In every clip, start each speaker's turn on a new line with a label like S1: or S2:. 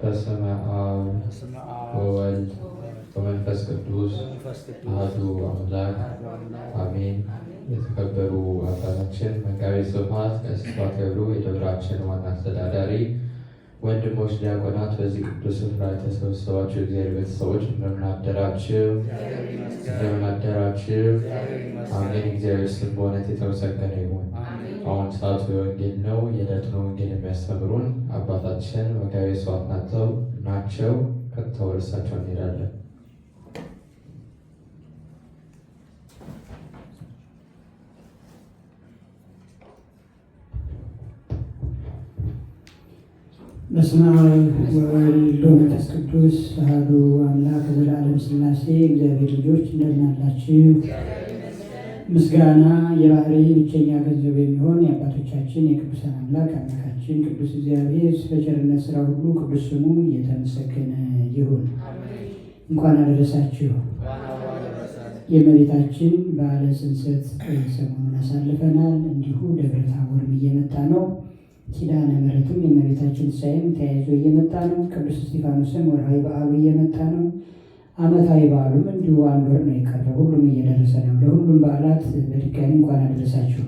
S1: በስመ አብ ወወልድ ወመንፈስ ቅዱስ አሐዱ አምላክ አሜን። የተከበሩ አባታችን መጋቤ ስብሐት ቀሲስ ገብሩ የደብራችን ዋና አስተዳዳሪ፣ ወንድሞች ዲያቆናት፣ በዚህ ቅዱስ ስፍራ የተሰበሰባችሁ የእግዚአብሔር ቤተሰቦች እንደምን አደራችሁ? እንደምን አደራችሁ? አሜን። እግዚአብሔር ስም በእውነት የተመሰገነ ይሁን። አሁን ሰዓቱ የወንጌል ነው። የዕለቱን ወንጌል የሚያስተምሩን አባታችን መጋቤ ስብሐት ናቸው። ቀጥታ ወደ እርሳቸው እንሄዳለን።
S2: በስመ አብ ወወልድ ወመንፈስ ቅዱስ አሐዱ አምላክ ዘላለም ሥላሴ እግዚአብሔር ልጆች እንደምን አላችሁ? ምስጋና የባህሪ ብቸኛ ገንዘብ የሚሆን የአባቶቻችን የቅዱሳን አምላክ አምላካችን ቅዱስ እግዚአብሔር በቸርነት ስራ ሁሉ ቅዱስ ስሙ እየተመሰገነ ይሁን። እንኳን አደረሳችሁ። የእመቤታችን በዓለ ጽንሰት ሰሞኑን አሳልፈናል። እንዲሁ ደብረ ታቦርም እየመጣ ነው። ኪዳነ ምሕረትም የእመቤታችን ትንሣኤም ተያይዞ እየመጣ ነው። ቅዱስ እስጢፋኖስም ወርሃዊ በዓሉ እየመጣ ነው። ዓመታዊ በዓሉም እንዲሁ አንድ ወር ነው የቀረው። ሁሉም እየደረሰ ነው። ለሁሉም በዓላት በድጋሚ እንኳን አደረሳችሁ።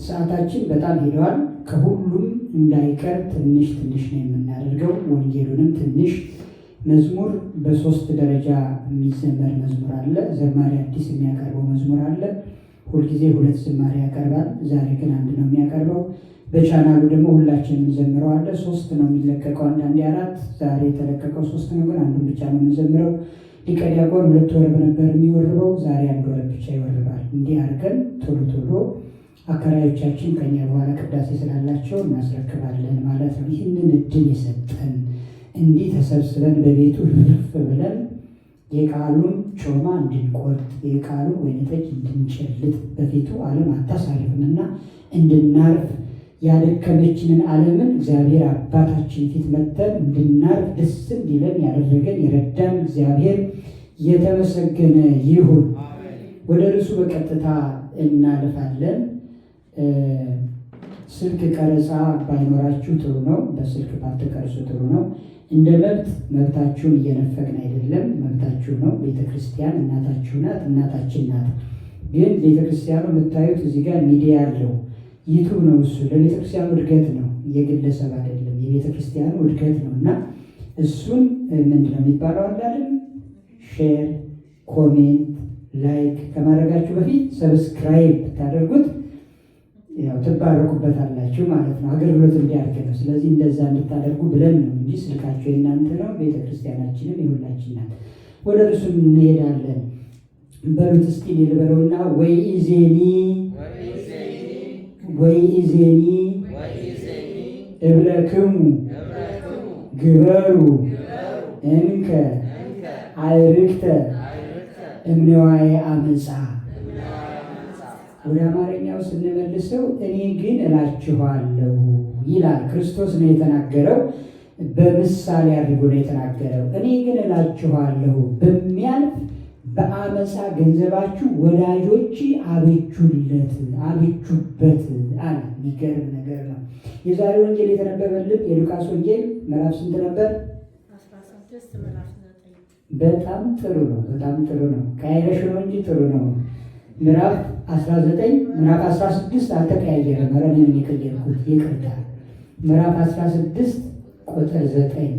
S2: ሰዓታችን በጣም ሄደዋል። ከሁሉም እንዳይቀር ትንሽ ትንሽ ነው የምናደርገው። ወንጌሉንም ትንሽ መዝሙር በሶስት ደረጃ የሚዘመር መዝሙር አለ። ዘማሪ አዲስ የሚያቀርበው መዝሙር አለ። ሁልጊዜ ሁለት ዝማሬ ያቀርባል። ዛሬ ግን አንድ ነው የሚያቀርበው። በቻናሉ ደግሞ ሁላችንም እንዘምረው አለ። ሶስት ነው የሚለቀቀው፣ አንዳንዴ አራት። ዛሬ የተለቀቀው ሶስት ነው፣ ግን አንዱን ብቻ ነው የምንዘምረው። ሊቀ ዲያቆን 2 ወር ነበር የሚወርበው፣ ዛሬ 1 ወር ብቻ ይወርባል። እንዲህ አድርገን ቶሎ ቶሎ አከራዮቻችን ከኛ በኋላ ቅዳሴ ስላላቸው እናስረክባለን ማለት ነው። ይህንን እድል የሰጠን እንዲህ ተሰብስበን በቤቱ ርፍ ብለን የቃሉን ጮማ እንድንቆርጥ የቃሉን ወይን ጠጅ እንድንጨልጥ በፊቱ ዓለም አታሳልፍምና እንድናርፍ ያደከመችንን ዓለምን እግዚአብሔር አባታችን ፊት መጥተን እንድናርፍ ደስ እንዲለን ያደረገን የረዳን እግዚአብሔር የተመሰገነ ይሁን። ወደ ርዕሱ በቀጥታ እናልፋለን። ስልክ ቀረጻ ባይኖራችሁ ጥሩ ነው። በስልክ ባትቀርጹ ጥሩ ነው። እንደ መብታችሁን እየነፈቅን አይደለም፣ መብታችሁ ነው። ቤተክርስቲያን እናታችሁ ናት፣ እናታችን ናት። ግን ቤተክርስቲያኑ የምታዩት እዚህ ጋር ሚዲያ አለው፣ ዩቱብ ነው። እሱ ለቤተክርስቲያኑ እድገት ነው፣ የግለሰብ አይደለም፣ የቤተክርስቲያኑ እድገት ነው። እና እሱን ምንድን ነው የሚባለው አይደለም፣ ሼር፣ ኮሜንት፣ ላይክ ከማድረጋችሁ በፊት ሰብስክራይብ ታደርጉት ያው ትባረኩበታላችሁ ማለት ነው። አገልግሎት እንዲያርግ ነው። ስለዚህ እንደዛ እንድታደርጉ ብለን ነው እንጂ ስልካችሁ የእናንተ ነው፣ ቤተክርስቲያናችንም የሁላችን ናት። ወደ እርሱ እንሄዳለን። በሉት እስኪ ልበለውና ወኢዜኒ እብለክሙ ግበሩ እንከ አይርክተ እምኔዋየ አመፃ። ወደ አማርኛው ስንመልሰው እኔ ግን እላችኋለሁ ይላል። ክርስቶስ ነው የተናገረው፣ በምሳሌ አድርጎ ነው የተናገረው። እኔ ግን እላችኋለሁ በሚያልፍ በአመፃ ገንዘባችሁ ወዳጆች አብጁለት አብጁበት አለ። የሚገርም ነገር ነው። የዛሬ ወንጌል የተነበበልን የሉቃስ ወንጌል ምዕራፍ ስንት ነበር?
S3: 16
S2: በጣም ጥሩ ነው። በጣም ጥሩ ነው። ከአይረሽ ነው እንጂ ጥሩ ነው። ምዕራፍ 19 ምዕራፍ 16 አልተቀያየረም። ኧረ እኔ የቀየርኩት ይቅርታ። ምዕራፍ 16 ቁጥር 9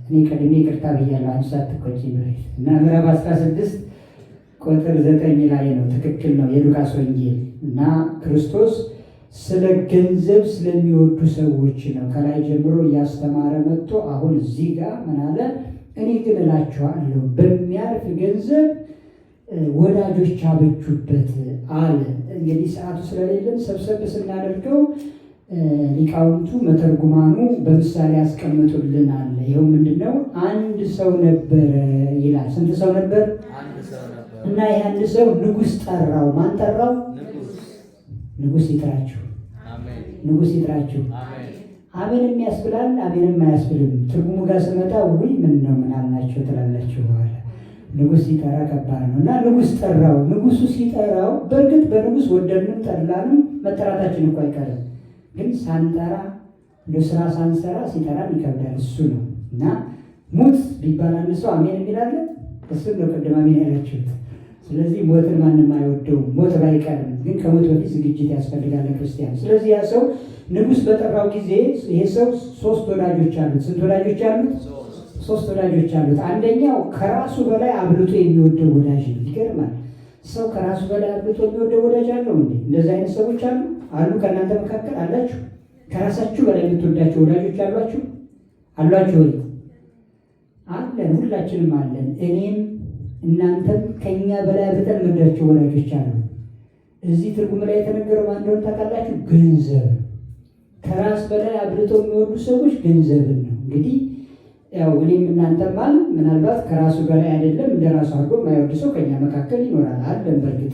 S2: እኔ ቀድሜ ይቅርታ ብያለሁ። አንድ ሰዓት ትቆጪ በፊት እና ምዕራፍ 16 ቁጥር 9 ላይ ነው። ትክክል ነው የሉቃስ ወንጌል። እና ክርስቶስ ስለ ገንዘብ ስለሚወዱ ሰዎች ነው ከላይ ጀምሮ እያስተማረ መጥቶ አሁን እዚህ ጋር ምን አለ? እኔ ግን እላችኋለሁ በሚያልፍ ገንዘብ ወዳጆች አበጁበት አለ። እንግዲህ ሰዓቱ ስለሌለን ሰብሰብ ስናደርገው ሊቃውንቱ መተርጉማኑ በምሳሌ ያስቀምጡልናል። ይኸው ምንድነው? አንድ ሰው ነበረ ይላል። ስንት ሰው ነበር? እና ይህ አንድ ሰው ንጉሥ ጠራው። ማን ጠራው? ንጉሥ ይጥራችሁ፣ ንጉሥ ይጥራችሁ። አሜንም ያስብላል፣ አሜንም አያስብልም። ትርጉሙ ጋር ስመጣ ውይ ምን ነው ምን አልናቸው ትላላችሁ በኋላ ንጉሥ ሲጠራ ከባድ ነው እና ንጉሥ ጠራው። ንጉሱ ሲጠራው በእርግጥ በንጉሥ ወደድንም ጠላንም መጠራታችን እኮ አይቀርም። ግን ሳንጠራ እንደ ስራ ሳንሰራ ሲጠራም ይከብዳል። እሱ ነው እና ሙት ቢባል አንድ ሰው አሜን የሚላለን እሱን ነው ቅድም አሜን ያላችሁት። ስለዚህ ሞትን ማንም አይወደውም። ሞት ባይቀርም ግን ከሞት በፊት ዝግጅት ያስፈልጋል ክርስቲያን። ስለዚህ ያ ሰው ንጉሥ በጠራው ጊዜ ይሄ ሰው 3 ወዳጆች አሉት። ስንት ወዳጆች አሉት? 3 ወዳጆች አሉት። አንደኛው ከራሱ በላይ አብልጦ የሚወደው ወዳጅ ነው። ይገርማል። ሰው ከራሱ በላይ አብልጦ የሚወደው ወዳጅ አለው እንዴ? እንደዚህ አይነት ሰዎች አሉ? ከእናንተ መካከል አላችሁ? ከራሳችሁ በላይ የምትወዳቸው ወዳጆች አሏችሁ? አሏችሁ ወይ? አለን። ሁላችንም አለን። እኔም እናንተም ከኛ በላይ አብልጠን የምንወዳቸው ወዳጆች አሉ። እዚህ ትርጉም ላይ የተነገረው ማን እንደሆነ ታውቃላችሁ? ገንዘብ። ከራስ በላይ አብልጦ የሚወዱ ሰዎች ገንዘብን ነው። እንግዲህ ያው እኔም እናንተም ምናልባት ከራሱ በላይ አይደለም እንደ ራሱ አድርጎ የማይወድ ሰው ከኛ መካከል ይኖራል። አለን። በእርግጥ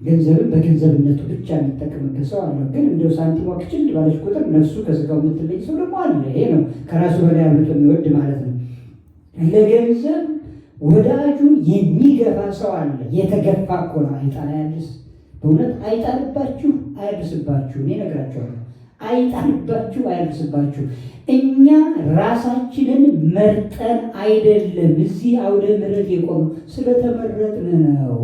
S2: ገንዘብን በገንዘብነቱ ብቻ የሚጠቀምበት ሰው አለ። ግን እንደው ሳንቲሟ ክችል ባለች ቁጥር ነፍሱ ከስጋው የምትለይ ሰው ደግሞ አለ። ይሄ ነው ከራሱ በላይ አብልጦ የሚወድ ማለት ነው። ለገንዘብ ወዳጁን የሚገፋ ሰው አለ። የተገፋ እኮ ነው። አይጣል አያድርስ። በእውነት አይጣልባችሁ አያድርስባችሁ። እኔ እነግራችኋለሁ። አይጣልባችሁ አያድርስባችሁ። እኛ ራሳችንን መርጠን አይደለም እዚህ አውደ ምሕረት የቆመ ስለተመረጥን ነው።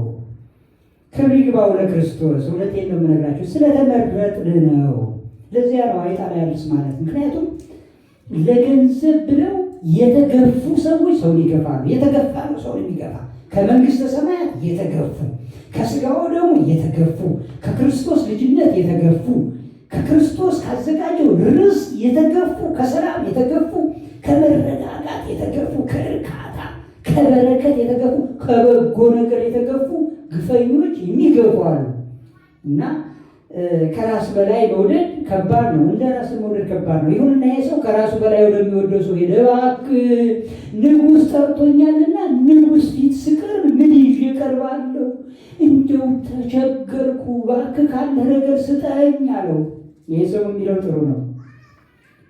S2: ክብር ይግባው ለክርስቶስ። እውነቴን ነው የምነግራችሁ፣ ስለተመረጥን ነው። ለዚያ ነው አይጣል አያድርስ ማለት። ምክንያቱም ለገንዘብ ብለው የተገፉ ሰዎች ሰውን ይገፋሉ። የተገፋ ነው ሰውን የሚገፋ። ከመንግሥተ ሰማያት የተገፉ፣ ከሥጋው ደግሞ የተገፉ፣ ከክርስቶስ ልጅነት የተገፉ፣ ከክርስቶስ ካዘጋጀው ርስት የተገፉ፣ ከሰላም የተገፉ፣ ከመረጋጋት የተገፉ፣ ከእርካታ ከበረከት የተገፉ፣ ከበጎ ነገር የተገፉ ግፈኞች የሚገፉ አሉ እና ከራስ በላይ መውደድ ከባድ ነው። እንደ ራስ መውደድ ከባድ ነው። ይሁንና ይሄ ሰው ከራሱ በላይ ወደሚወደው ሰው ሄደ። እባክህ ንጉሥ ጠርቶኛልና ንጉሥ ፊት ስቀርብ ምን ይዤ እቀርባለሁ? እንደው ተቸገርኩ፣ እባክህ ካለ ነገር ስጠኝ አለው። ይሄ ሰው የሚለው ጥሩ ነው።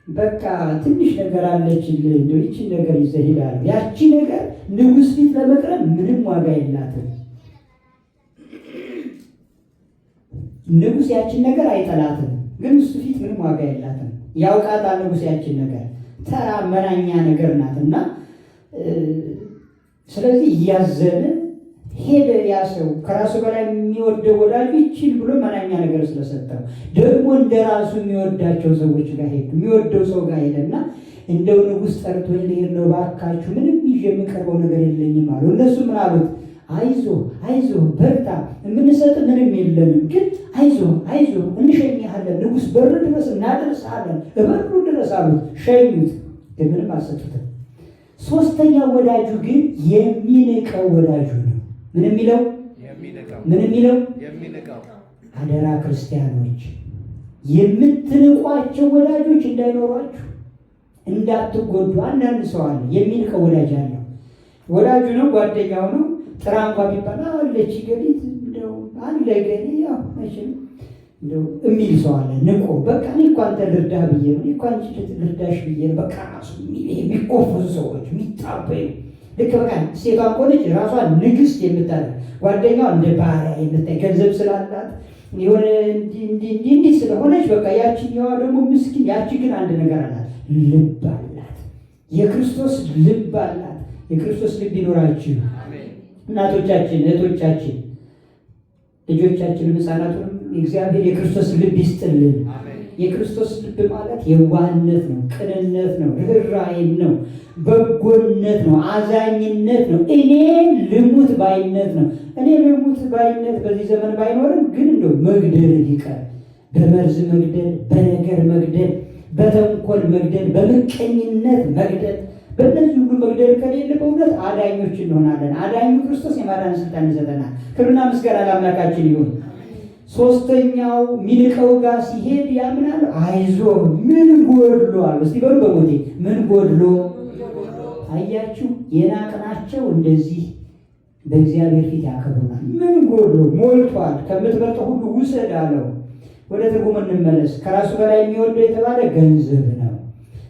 S2: በቃ ትንሽ ነገር አለችልህ፣ እንደው ይቺን ነገር ይዘህ ሂድ አለው። ያቺ ነገር ንጉሥ ፊት ለመቅረብ ምንም ዋጋ የላትም። ንጉሥ ያችን ነገር አይጠላትም፣ ግን እሱ ፊት ምንም ዋጋ የላትም። ያውቃታል ንጉሥ ያችን ነገር ተራ መናኛ ነገር ናትና፣ ስለዚህ እያዘነ ሄደ። ያ ሰው ከራሱ በላይ የሚወደው ወዳጁ ይችል ብሎ መናኛ ነገር ስለሰጠው ደግሞ እንደ ራሱ የሚወዳቸው ሰዎች ጋር ሄዱ። የሚወደው ሰው ጋር ሄደና እንደው ንጉሥ ጠርቶ ልሄድ ነው፣ እባካችሁ ምንም ይዤ የምቀርበው ነገር የለኝም አሉ። እነሱ ምን አሉት? አይዞ በርታ፣ የምንሰጥ ምንም የለንም፣ ግን አይዞ እንሸኝሃለን፣ ንጉሥ በር ድረስ እናደርሳለን፣ በሩ ድረስ አሉት። ሸኙት፣ ግን ምንም አልሰጡትም። 3ኛው ወዳጁ ግን የሚንቀው ወዳጁ ነው። ምን የሚለው አደራ ክርስቲያኖች፣ የምትንቋቸው ወዳጆች እንዳይኖሯችሁ፣ እንዳትጎዱ። አንዳንድ ሰው አለ የሚንቀው ወዳጅ አለው። ወዳጁ ነው፣ ጓደኛው ነው። ጥራ እንኳ ቢባል አለች ገሊት እንደው አለ ገሊ ያው መቼም እንደው የሚል ሰው አለ። ንቆ በቃ እኔ እኮ አንተ ልርዳህ ብዬ ነው፣ እኔ እኮ አንቺ ልርዳሽ ብዬ ነው። በቃ ራሱ የሚቆፉ ሰዎች የሚጣበዩ፣ ልክ በቃ ሴቷ ከሆነች ራሷን ንግሥት የምታደርግ ጓደኛዋ እንደ ባሪያ የምታይ ገንዘብ ስላላት የሆነ እንዲህ ስለሆነች በቃ ያችኛዋ ደግሞ ምስኪን። ያቺ ግን አንድ ነገር አላት፣ ልብ አላት። የክርስቶስ ልብ አላት። የክርስቶስ ልብ ይኖራችሁ እናቶቻችን፣ እህቶቻችን፣ ልጆቻችንም ሕፃናቱንም እግዚአብሔር የክርስቶስ ልብ ይስጥልን። የክርስቶስ ልብ ማለት የዋህነት ነው፣ ቅንነት ነው፣ ርኅራኄ ነው፣ በጎነት ነው፣ አዛኝነት ነው፣ እኔ ልሙት ባይነት ነው። እኔ ልሙት ባይነት በዚህ ዘመን ባይኖርም ግን እንደው መግደል ይቀር፣ በመርዝ መግደል፣ በነገር መግደል፣ በተንኮል መግደል፣ በምቀኝነት መግደል፣ በእነዚህ ሁሉ መግደል ከሌለ በእውነት አዳኞች እንሆናለን። አዳኙ ክርስቶስ የማዳን ስልጣን ይሰጠናል። ክብርና ምስጋና ለአምላካችን ይሁን። 3ኛው ሚንቀው ጋር ሲሄድ ያምናል። አይዞ ምን ጎድሏል? እስቲ በሉ በሞቴ ምን ጎድሎ? አያችሁ፣ የናቅናቸው እንደዚህ በእግዚአብሔር ፊት ያከብሩናል። ምን ጎድሎ? ሞልቷል፣ ከምትመርጠው ሁሉ ውሰድ አለው። ወደ ትርጉም እንመለስ። ከራሱ በላይ የሚወደው የተባለ ገንዘብ ነው።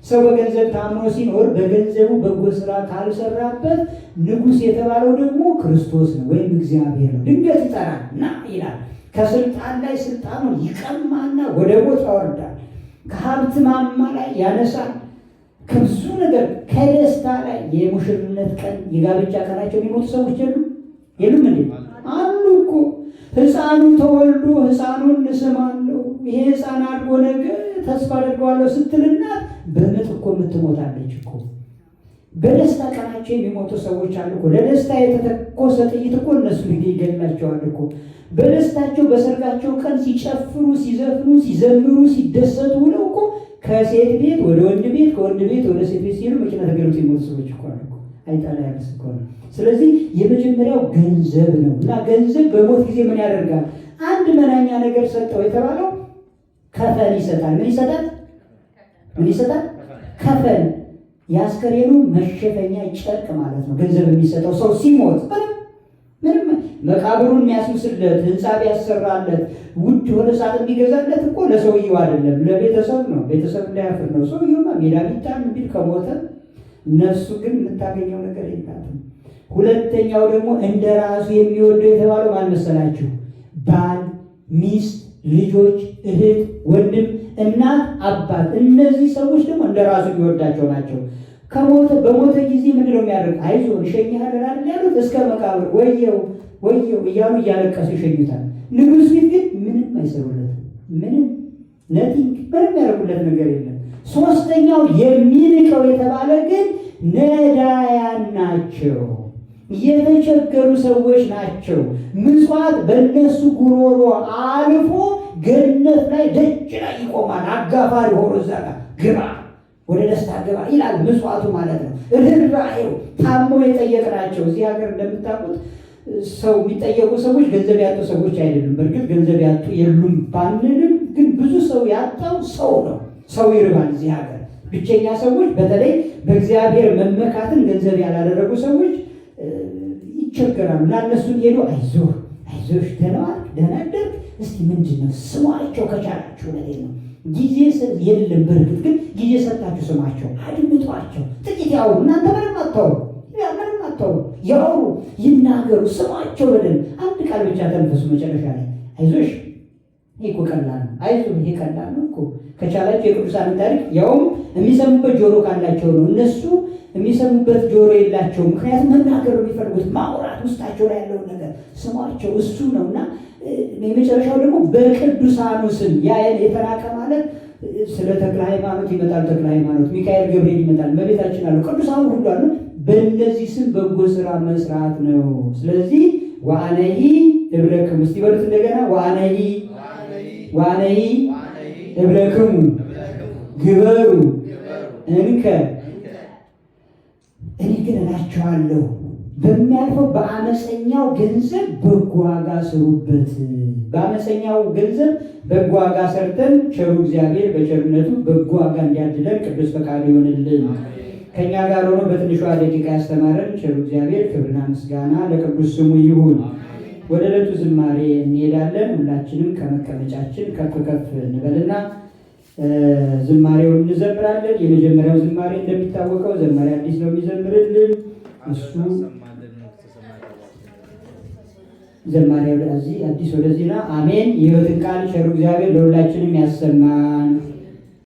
S2: ሰው በገንዘብ ታምኖ ሲኖር በገንዘቡ በጎ ስራ ካልሰራበት ንጉሥ የተባለው ደግሞ ክርስቶስ ነው ወይም እግዚአብሔር ነው። ድንገት ይጠራል ና ይላል። ከስልጣን ላይ ስልጣኑን ይቀማና ወደ ሞት ያወርዳል። ከሀብት ከሀብት ማማ ላይ ያነሳል። ከብዙ ነገር ከደስታ ላይ የሙሽርነት ቀን የጋብቻ ቀናቸው የሚሞቱ ሰዎች የሉም እንዴ? አሉ እኮ። ሕፃኑ ተወልዶ ሕፃኑን እስማለሁ ይሄ ሕፃን አድጎ ነገ ተስፋ አድርገዋለሁ ስትልና በምጥ እኮ የምትሞታለች እኮ። በደስታ ቀናቸው የሚሞቱ ሰዎች አሉ እኮ። ለደስታ የተተኮሰ ጥይት እኮ እነሱ ይገላቸዋል እኮ። በደስታቸው በሰርጋቸው ቀን ሲጨፍሩ፣ ሲዘፍኑ፣ ሲዘምሩ፣ ሲደሰቱ ውለው እኮ ከሴት ቤት ወደ ወንድ ቤት፣ ከወንድ ቤት ወደ ሴት ቤት ሲሄዱ መኪና ተገልብጦ የሞቱ ሰዎች እኮ አሉ እኮ። አይጣላ ያለስ እኮ ነው። ስለዚህ የመጀመሪያው ገንዘብ ነው እና ገንዘብ በሞት ጊዜ ምን ያደርጋል? አንድ መናኛ ነገር ሰጠው የተባለው ከፈን ይሰጣል። ምን ይሰጣል? ምን ይሰጣል? ከፈን። የአስከሬኑ መሸፈኛ ጨርቅ ማለት ነው። ገንዘብ የሚሰጠው ሰው ሲሞት ምንም መቃብሩን የሚያስመስለት ህንፃ ቢያሰራለት ውድ የሆነ ሳጥን ቢገዛለት እኮ ለሰውየው አይደለም፣ ለቤተሰብ ነው። ቤተሰብ እንዳያፍር ነው። ሰውየውማ ሜዳ ቢጣል ቢል ከሞተ ነፍሱ ግን የምታገኘው ነገር የላትም። ሁለተኛው ደግሞ እንደ ራሱ የሚወደው የተባለው ማን መሰላችሁ? ባል፣ ሚስት፣ ልጆች፣ እህት፣ ወንድም፣ እናት፣ አባት። እነዚህ ሰዎች ደግሞ እንደ ራሱ የሚወዳቸው ናቸው። በሞተ ጊዜ ምንድነው የሚያደርግ? አይዞህ እሸኝሃለን አይደል ያሉት? እስከ መቃብር ወየው ወየው እያሉ እያለቀሱ ይሸኙታል። ንጉሥ ፊት ግን ምንም አይሰሩለትም። ምንም ነቲንግ፣ ምንም ያደርጉለት ነገር የለም። ሶስተኛው የሚንቀው የተባለ ግን ነዳያን ናቸው፣ የተቸገሩ ሰዎች ናቸው። ምጽዋት በእነሱ ጉሮሮ አልፎ ገነት ላይ ደጅ ላይ ይቆማል። አጋፋሪ ሆኖ እዛ ጋር ግባ ወደ ደስታ ግባ ይላል ምጽዋቱ ማለት ነው። ርኅራኄው ታሞ የጠየቅናቸው እዚህ ሀገር እንደምታውቁት ሰው የሚጠየቁ ሰዎች ገንዘብ ያጡ ሰዎች አይደሉም። በእርግጥ ገንዘብ ያጡ የሉም ባንልም፣ ግን ብዙ ሰው ያጣው ሰው ነው። ሰው ይርባል እዚህ ሀገር። ብቸኛ ሰዎች፣ በተለይ በእግዚአብሔር መመካትን ገንዘብ ያላደረጉ ሰዎች ይቸገራሉ። እና እነሱን ሄዶ አይዞህ አይዞሽ፣ ደህና አደርግ እስቲ ምንድን ነው ስሟቸው ከቻላችሁ ለሌ ነው ጊዜ የለም። በእርግጥ ግን ጊዜ ሰጣችሁ ስማቸው፣ አድምጧቸው፣ ጥቂት ያውሩ። እናንተ ምንም አታውሩ፣ ምንም አታውሩ፣ ያውሩ፣ ይናገሩ፣ ስማቸው በደንብ። አንድ ቃል ብቻ ተንፈሱ መጨረሻ ላይ አይዞሽ። ይህ እኮ ቀላል ነው። አይዞህ ይሄ ቀላል ነው እኮ። ከቻላቸው የቅዱሳንን ታሪክ ያውም የሚሰሙበት ጆሮ ካላቸው ነው። እነሱ የሚሰሙበት ጆሮ የላቸውም። ምክንያቱም መናገር የሚፈልጉት ማውራት፣ ውስጣቸው ላይ ያለውን ነገር ስሟቸው፣ እሱ ነው እና የመጨረሻው ደግሞ በቅዱሳኑ ስም ያ የተናቀ ማለት ስለ ተክለ ሃይማኖት ይመጣል። ተክለ ሃይማኖት፣ ሚካኤል፣ ገብርኤል ይመጣል። እመቤታችን አሉ፣ ቅዱሳኑ ሁሉ አሉ። በእነዚህ ስም በጎ ስራ መስራት ነው። ስለዚህ ወአነሂ እብለክሙ፣ እስቲ በሉት እንደገና ወአነሂ እብለክሙ ግበሩ እንከ። እኔ ግን እላችኋለሁ በሚያልፈው በአመፀኛው ገንዘብ በጎ ዋጋ ስሩበት። በአመፀኛው ገንዘብ በጎ ዋጋ ሰርተን ቸሩ እግዚአብሔር በቸርነቱ በጎ ዋጋ እንዲያድለን ቅዱስ ፈቃዱ ይሆንልን። ከእኛ ጋር ሆኖ በትንሿ ደቂቃ ያስተማረን ቸሩ እግዚአብሔር ክብርና ምስጋና ለቅዱስ ስሙ ይሁን። ወደ ዕለቱ ዝማሬ እንሄዳለን። ሁላችንም ከመቀመጫችን ከፍ ከፍ እንበልና ዝማሬውን እንዘምራለን። የመጀመሪያው ዝማሬ እንደሚታወቀው ዘማሪ አዲስ ነው የሚዘምርልን። እሱ ዘማሪው አዲስ ወደዚህ ነው። አሜን። የሕይወትን ቃል ቸሩ እግዚአብሔር ለሁላችንም ያሰማን።